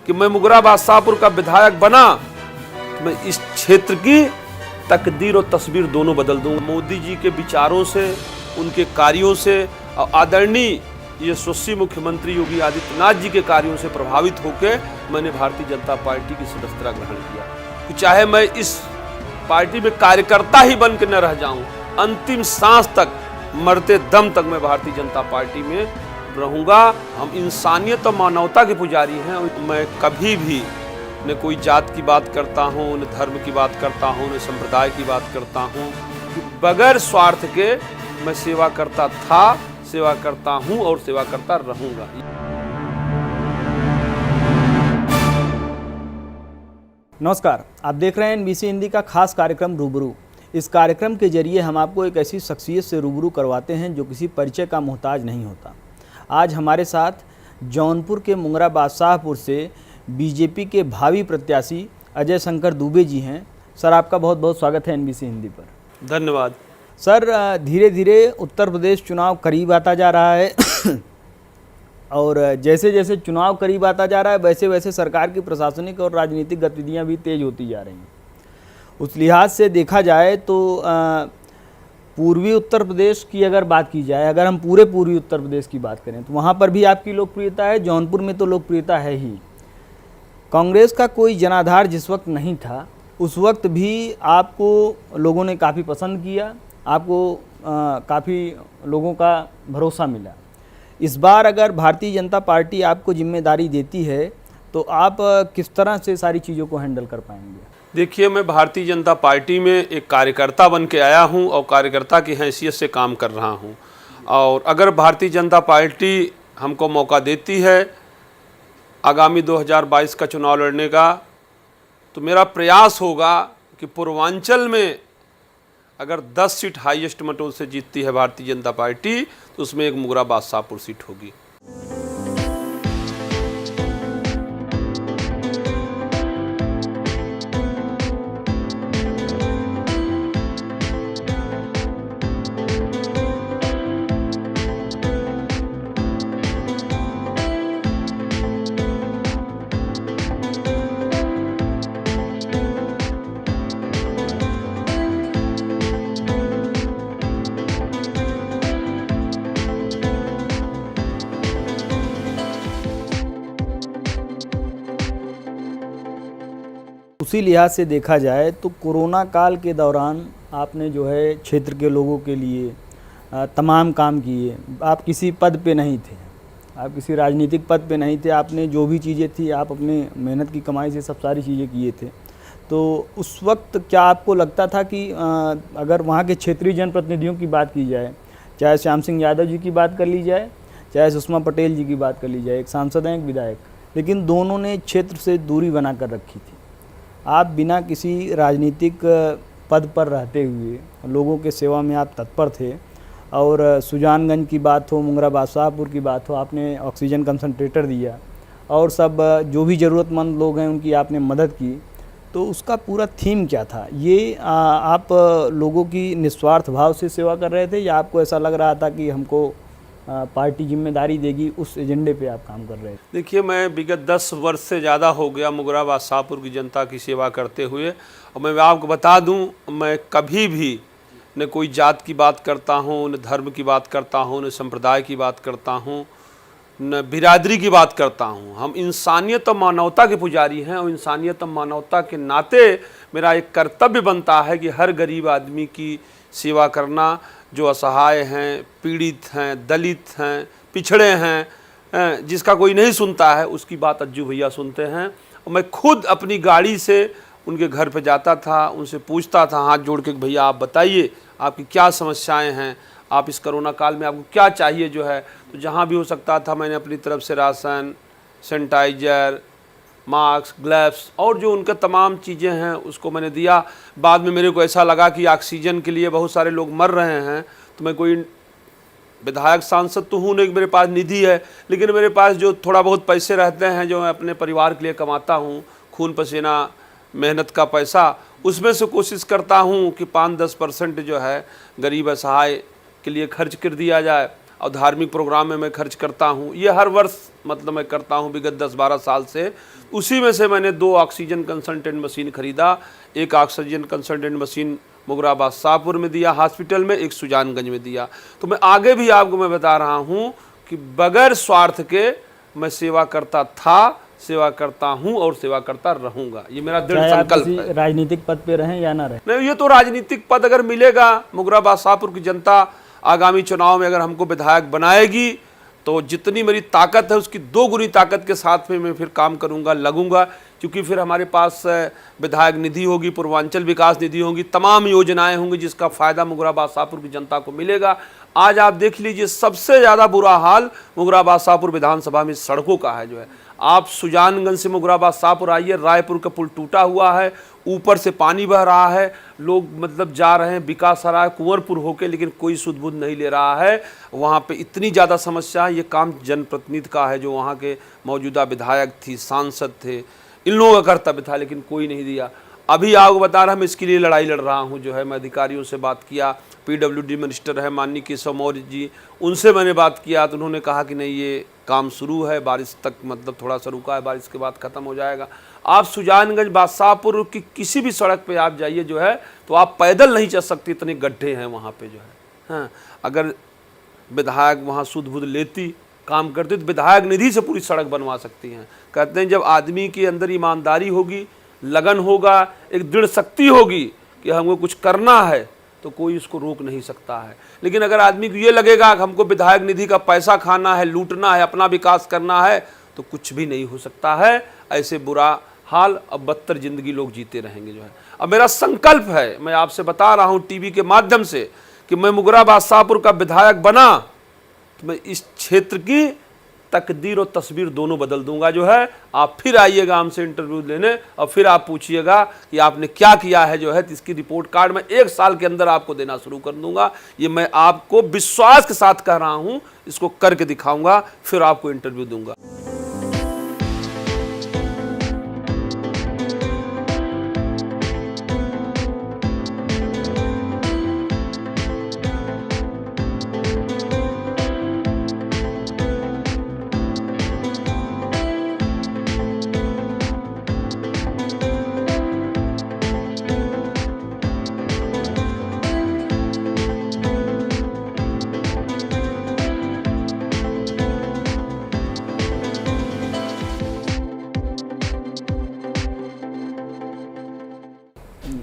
कि मैं मुगराबाद शाहपुर का विधायक बना तो मैं इस क्षेत्र की तकदीर और तस्वीर दोनों बदल दूंगा। मोदी जी के विचारों से, उनके कार्यों से और आदरणीय यशस्वी मुख्यमंत्री योगी आदित्यनाथ जी के कार्यों से प्रभावित होकर मैंने भारतीय जनता पार्टी की सदस्यता ग्रहण किया कि चाहे मैं इस पार्टी में कार्यकर्ता ही बन के न रह जाऊं, अंतिम सांस तक, मरते दम तक मैं भारतीय जनता पार्टी में रहूंगा। हम इंसानियत और मानवता के पुजारी हैं। मैं कभी भी न कोई जात की बात करता हूं, न धर्म की बात करता हूं, न संप्रदाय की बात करता हूं, कि बगैर स्वार्थ के मैं सेवा करता था, सेवा करता हूं और सेवा करता रहूंगा। नमस्कार, आप देख रहे हैं NBC हिंदी का खास कार्यक्रम रूबरू। इस कार्यक्रम के जरिए हम आपको एक ऐसी शख्सियत से रूबरू करवाते हैं जो किसी परिचय का मोहताज नहीं होता। आज हमारे साथ जौनपुर के मुंगराबाद शाहपुर से बीजेपी के भावी प्रत्याशी अजय शंकर दुबे जी हैं। सर, आपका बहुत बहुत स्वागत है NBC हिंदी पर। धन्यवाद। सर, धीरे धीरे उत्तर प्रदेश चुनाव करीब आता जा रहा है और जैसे जैसे चुनाव करीब आता जा रहा है वैसे वैसे सरकार की प्रशासनिक और राजनीतिक गतिविधियां भी तेज होती जा रही हैं। उस लिहाज से देखा जाए तो पूर्वी उत्तर प्रदेश की अगर बात की जाए, अगर हम पूरे पूर्वी उत्तर प्रदेश की बात करें तो वहाँ पर भी आपकी लोकप्रियता है, जौनपुर में तो लोकप्रियता है ही। कांग्रेस का कोई जनाधार जिस वक्त नहीं था उस वक्त भी आपको लोगों ने काफ़ी पसंद किया, आपको काफ़ी लोगों का भरोसा मिला। इस बार अगर भारतीय जनता पार्टी आपको जिम्मेदारी देती है तो आप किस तरह से सारी चीज़ों को हैंडल कर पाएंगे? देखिए, मैं भारतीय जनता पार्टी में एक कार्यकर्ता बन के आया हूं और कार्यकर्ता की हैसियत से काम कर रहा हूं। और अगर भारतीय जनता पार्टी हमको मौका देती है आगामी 2022 का चुनाव लड़ने का, तो मेरा प्रयास होगा कि पूर्वांचल में अगर 10 सीट हाईएस्ट मतों से जीतती है भारतीय जनता पार्टी तो उसमें एक मुगराबाद शाहपुर सीट होगी। उसी लिहाज से देखा जाए तो कोरोना काल के दौरान आपने जो है क्षेत्र के लोगों के लिए तमाम काम किए। आप किसी पद पे नहीं थे, आप किसी राजनीतिक पद पे नहीं थे, आपने जो भी चीज़ें थी आप अपने मेहनत की कमाई से सब सारी चीज़ें किए थे। तो उस वक्त क्या आपको लगता था कि अगर वहाँ के क्षेत्रीय जनप्रतिनिधियों की बात की जाए, चाहे श्याम सिंह यादव जी की बात कर ली जाए, चाहे सुषमा पटेल जी की बात कर ली जाए, एक सांसद हैं एक विधायक, लेकिन दोनों ने क्षेत्र से दूरी बना कर रखी थी। आप बिना किसी राजनीतिक पद पर रहते हुए लोगों के सेवा में आप तत्पर थे और सुजानगंज की बात हो, मुंगराबाद शाहपुर की बात हो, आपने ऑक्सीजन कंसंट्रेटर दिया और सब जो भी ज़रूरतमंद लोग हैं उनकी आपने मदद की। तो उसका पूरा थीम क्या था? ये आप लोगों की निस्वार्थ भाव से सेवा कर रहे थे या आपको ऐसा लग रहा था कि हमको पार्टी जिम्मेदारी देगी, उस एजेंडे पे आप काम कर रहे थे? देखिए, मैं विगत 10 वर्ष से ज़्यादा हो गया मुगराबाद शाहपुर की जनता की सेवा करते हुए, और मैं आपको बता दूं, मैं कभी भी न कोई जात की बात करता हूं, न धर्म की बात करता हूं, न संप्रदाय की बात करता हूं, न बिरादरी की बात करता हूं। हम इंसानियत और मानवता के पुजारी हैं और इंसानियत और मानवता के नाते मेरा एक कर्तव्य बनता है कि हर गरीब आदमी की सेवा करना, जो असहाय हैं, पीड़ित हैं, दलित हैं, पिछड़े हैं, जिसका कोई नहीं सुनता है उसकी बात अज्जू भैया सुनते हैं। और मैं खुद अपनी गाड़ी से उनके घर पे जाता था, उनसे पूछता था हाथ जोड़ के, भैया आप बताइए आपकी क्या समस्याएं हैं, आप इस कोरोना काल में आपको क्या चाहिए जो है। तो जहाँ भी हो सकता था मैंने अपनी तरफ से राशन, सैनिटाइज़र, मास्क, ग्लव्स और जो उनका तमाम चीज़ें हैं उसको मैंने दिया। बाद में मेरे को ऐसा लगा कि ऑक्सीजन के लिए बहुत सारे लोग मर रहे हैं, तो मैं कोई विधायक सांसद तो हूँ नहीं, मेरे पास निधि है, लेकिन मेरे पास जो थोड़ा बहुत पैसे रहते हैं जो मैं अपने परिवार के लिए कमाता हूँ, खून पसीना मेहनत का पैसा, उसमें से कोशिश करता हूँ कि 5-10% जो है गरीब असहाय के लिए खर्च कर दिया जाए। और धार्मिक प्रोग्राम में मैं खर्च करता हूँ। ये हर वर्ष मतलब मैं करता हूँ विगत 10-12 साल से। उसी में से मैंने 2 ऑक्सीजन कंसंट्रेट मशीन खरीदा। एक ऑक्सीजन कंसंट्रेट मशीन मुगराबाद शाहपुर में दिया हॉस्पिटल में, एक सुजानगंज में दिया। तो मैं आगे भी आपको मैं बता रहा हूँ कि बगैर स्वार्थ के मैं सेवा करता था, सेवा करता हूं और सेवा करता रहूंगा। ये मेरा दृढ़ संकल्प है। राजनीतिक पद पे रहें या ना रहें। नहीं, ये तो राजनीतिक पद अगर मिलेगा, मुगराबाद शाहपुर की जनता आगामी चुनाव में अगर हमको विधायक बनाएगी तो जितनी मेरी ताकत है उसकी 2 गुनी ताकत के साथ में मैं फिर काम करूंगा, लगूंगा। क्योंकि फिर हमारे पास विधायक निधि होगी, पूर्वांचल विकास निधि होगी, तमाम योजनाएं होंगी जिसका फायदा मुगराबाद शाहपुर की जनता को मिलेगा। आज आप देख लीजिए सबसे ज़्यादा बुरा हाल मुगराबाद शाहपुर विधानसभा में सड़कों का है जो है। आप सुजानगंज से मुगराबाद शाहपुर आइए, रायपुर का पुल टूटा हुआ है, ऊपर से पानी बह रहा है, लोग मतलब जा रहे हैं विकाससराय कुंवरपुर होके, लेकिन कोई सुध बुध नहीं ले रहा है। वहाँ पे इतनी ज़्यादा समस्या है। ये काम जनप्रतिनिधि का है, जो वहाँ के मौजूदा विधायक थी, सांसद थे, इन लोगों का कर्तव्य था, लेकिन कोई नहीं दिया। अभी आपको बता रहा मैं इसके लिए लड़ाई लड़ रहा हूँ जो है। मैं अधिकारियों से बात किया, PWD मिनिस्टर है माननीय केशव मौर्य जी, उनसे मैंने बात किया तो उन्होंने कहा कि नहीं ये काम शुरू है, बारिश तक मतलब थोड़ा सा रुका है, बारिश के बाद ख़त्म हो जाएगा। आप सुजानगंज बादशाहपुर की किसी भी सड़क पे आप जाइए जो है तो आप पैदल नहीं चल सकते, इतने गड्ढे हैं वहाँ पे जो है। हाँ, अगर विधायक वहाँ सुध बुध लेती, काम करती तो विधायक निधि से पूरी सड़क बनवा सकती हैं। कहते हैं जब आदमी के अंदर ईमानदारी होगी, लगन होगा, एक दृढ़ शक्ति होगी कि हमको कुछ करना है तो कोई उसको रोक नहीं सकता है। लेकिन अगर आदमी को ये लगेगा कि हमको विधायक निधि का पैसा खाना है, लूटना है, अपना विकास करना है, तो कुछ भी नहीं हो सकता है। ऐसे बुरा हाल अब बदतर जिंदगी लोग जीते रहेंगे जो है। अब मेरा संकल्प है, मैं आपसे बता रहा हूँ टीवी के माध्यम से, कि मैं मुगराबाद शाहपुर का विधायक बना तो मैं इस क्षेत्र की तकदीर और तस्वीर दोनों बदल दूंगा जो है। आप फिर आइएगा हमसे इंटरव्यू लेने और फिर आप पूछिएगा कि आपने क्या किया है जो है। तो इसकी रिपोर्ट कार्ड मैं 1 साल के अंदर आपको देना शुरू कर दूंगा। ये मैं आपको विश्वास के साथ कह रहा हूं, इसको करके दिखाऊंगा, फिर आपको इंटरव्यू दूंगा।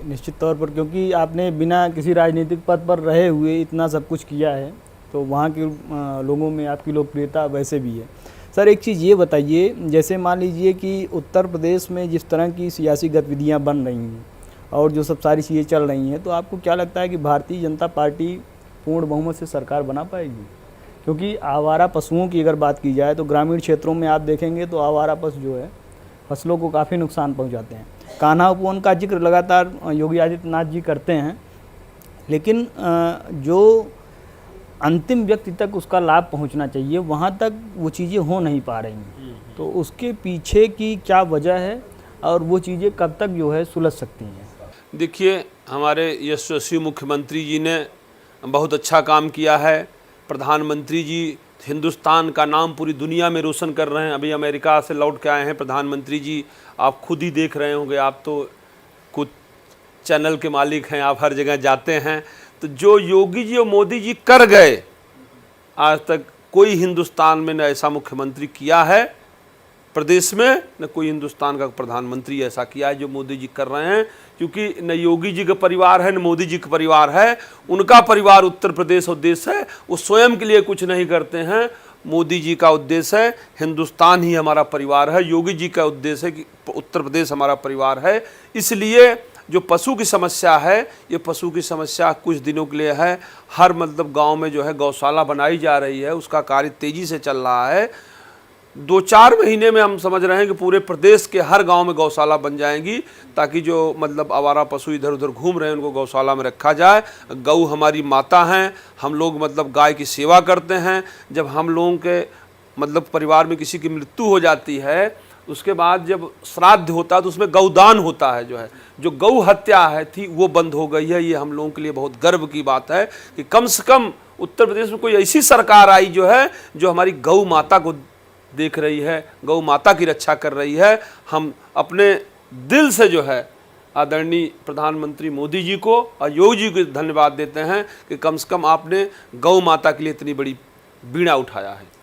निश्चित तौर पर, क्योंकि आपने बिना किसी राजनीतिक पद पर रहे हुए इतना सब कुछ किया है, तो वहाँ के लोगों में आपकी लोकप्रियता वैसे भी है। सर एक चीज़ ये बताइए, जैसे मान लीजिए कि उत्तर प्रदेश में जिस तरह की सियासी गतिविधियाँ बन रही हैं और जो सब सारी चीज़ें चल रही हैं, तो आपको क्या लगता है कि भारतीय जनता पार्टी पूर्ण बहुमत से सरकार बना पाएगी? क्योंकि आवारा पशुओं की अगर बात की जाए तो ग्रामीण क्षेत्रों में आप देखेंगे तो आवारा पशु जो है फसलों को काफ़ी नुकसान पहुंचाते हैं। कान्हा उपवन का जिक्र लगातार योगी आदित्यनाथ जी करते हैं, लेकिन जो अंतिम व्यक्ति तक उसका लाभ पहुंचना चाहिए वहां तक वो चीज़ें हो नहीं पा रही हैं। तो उसके पीछे की क्या वजह है और वो चीज़ें कब तक जो है सुलझ सकती हैं? देखिए, हमारे यशस्वी मुख्यमंत्री जी ने बहुत अच्छा काम किया है। प्रधानमंत्री जी हिंदुस्तान का नाम पूरी दुनिया में रोशन कर रहे हैं। अभी अमेरिका से लौट के आए हैं प्रधानमंत्री जी, आप खुद ही देख रहे होंगे, आप तो कुछ चैनल के मालिक हैं, आप हर जगह जाते हैं। तो जो योगी जी और मोदी जी कर गए, आज तक कोई हिंदुस्तान में न ऐसा मुख्यमंत्री किया है प्रदेश में, न कोई हिंदुस्तान का प्रधानमंत्री ऐसा किया है जो मोदी जी कर रहे हैं। क्योंकि न योगी जी का परिवार है न मोदी जी का परिवार है, उनका परिवार उत्तर प्रदेश उद्देश्य है, वो स्वयं के लिए कुछ नहीं करते हैं। मोदी जी का उद्देश्य है हिंदुस्तान ही हमारा परिवार है, योगी जी का उद्देश्य है कि उत्तर प्रदेश हमारा परिवार है। इसलिए जो पशु की समस्या है, ये पशु की समस्या कुछ दिनों के लिए है। हर मतलब गांव में जो है गौशाला बनाई जा रही है, उसका कार्य तेज़ी से चल रहा है। 2-4 महीने में हम समझ रहे हैं कि पूरे प्रदेश के हर गांव में गौशाला बन जाएंगी, ताकि जो मतलब आवारा पशु इधर उधर घूम रहे हैं उनको गौशाला में रखा जाए। गौ हमारी माता हैं, हम लोग मतलब गाय की सेवा करते हैं। जब हम लोगों के मतलब परिवार में किसी की मृत्यु हो जाती है, उसके बाद जब श्राद्ध होता है तो उसमें गौदान होता है जो है। जो गौ हत्या है थी वो बंद हो गई है। ये हम लोगों के लिए बहुत गर्व की बात है कि कम से कम उत्तर प्रदेश में कोई ऐसी सरकार आई जो हमारी गौ माता को देख रही है, गौ माता की रक्षा कर रही है। हम अपने दिल से आदरणीय प्रधानमंत्री मोदी जी को और योगी जी को धन्यवाद देते हैं कि कम से कम आपने गौ माता के लिए इतनी बड़ी बीड़ा उठाया है।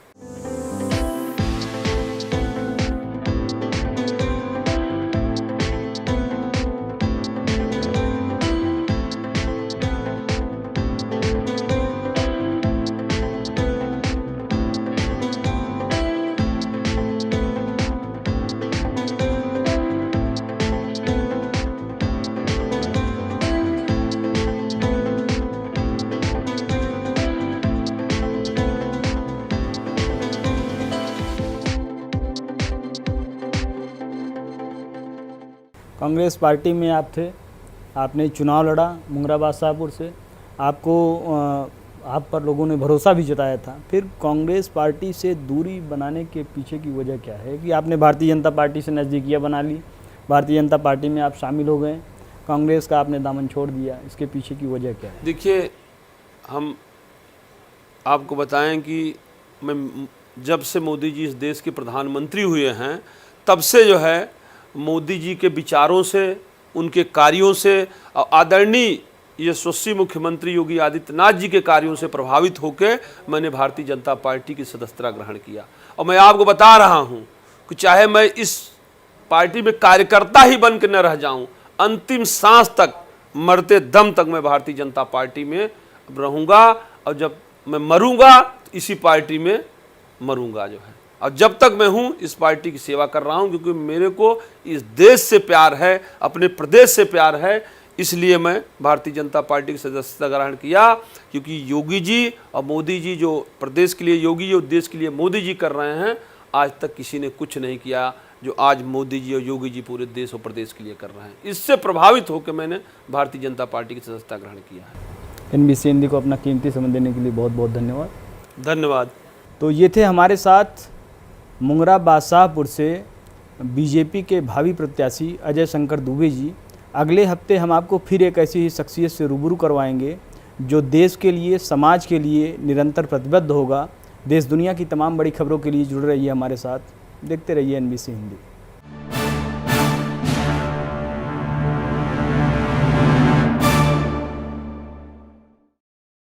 कांग्रेस पार्टी में आप थे, आपने चुनाव लड़ा मुंगराबाद शाहपुर से, आपको आप पर लोगों ने भरोसा भी जताया था। फिर कांग्रेस पार्टी से दूरी बनाने के पीछे की वजह क्या है कि आपने भारतीय जनता पार्टी से नज़दीकियाँ बना ली, भारतीय जनता पार्टी में आप शामिल हो गए, कांग्रेस का आपने दामन छोड़ दिया, इसके पीछे की वजह क्या है? देखिए, हम आपको बताएं कि मैं जब से मोदी जी इस देश के प्रधानमंत्री हुए हैं तब से मोदी जी के विचारों से, उनके कार्यों से और आदरणीय यशस्वी मुख्यमंत्री योगी आदित्यनाथ जी के कार्यों से प्रभावित होकर मैंने भारतीय जनता पार्टी की सदस्यता ग्रहण किया। और मैं आपको बता रहा हूं कि चाहे मैं इस पार्टी में कार्यकर्ता ही बन के न रह जाऊं, अंतिम सांस तक, मरते दम तक मैं भारतीय जनता पार्टी में रहूंगा और जब मैं मरूंगा तो इसी पार्टी में मरूंगा और जब तक मैं हूं इस पार्टी की सेवा कर रहा हूं, क्योंकि मेरे को इस देश से प्यार है, अपने प्रदेश से प्यार है, इसलिए मैं भारतीय जनता पार्टी की सदस्यता ग्रहण किया। क्योंकि योगी जी और मोदी जी जो प्रदेश के लिए योगी जी और देश के लिए मोदी जी कर रहे हैं, आज तक किसी ने कुछ नहीं किया जो आज मोदी जी और योगी जी पूरे देश और प्रदेश के लिए कर रहे हैं। इससे प्रभावित होकर मैंने भारतीय जनता पार्टी की सदस्यता ग्रहण किया है। NBC हिंदी को अपना कीमती समय देने के लिए बहुत बहुत धन्यवाद। धन्यवाद। तो ये थे हमारे साथ मुंगराबाद शाहपुर से बीजेपी के भावी प्रत्याशी अजय शंकर दुबे जी। अगले हफ्ते हम आपको फिर एक ऐसी ही शख्सियत से रूबरू करवाएंगे जो देश के लिए, समाज के लिए निरंतर प्रतिबद्ध होगा। देश दुनिया की तमाम बड़ी खबरों के लिए जुड़ रही है हमारे साथ। देखते रहिए NBC हिंदी।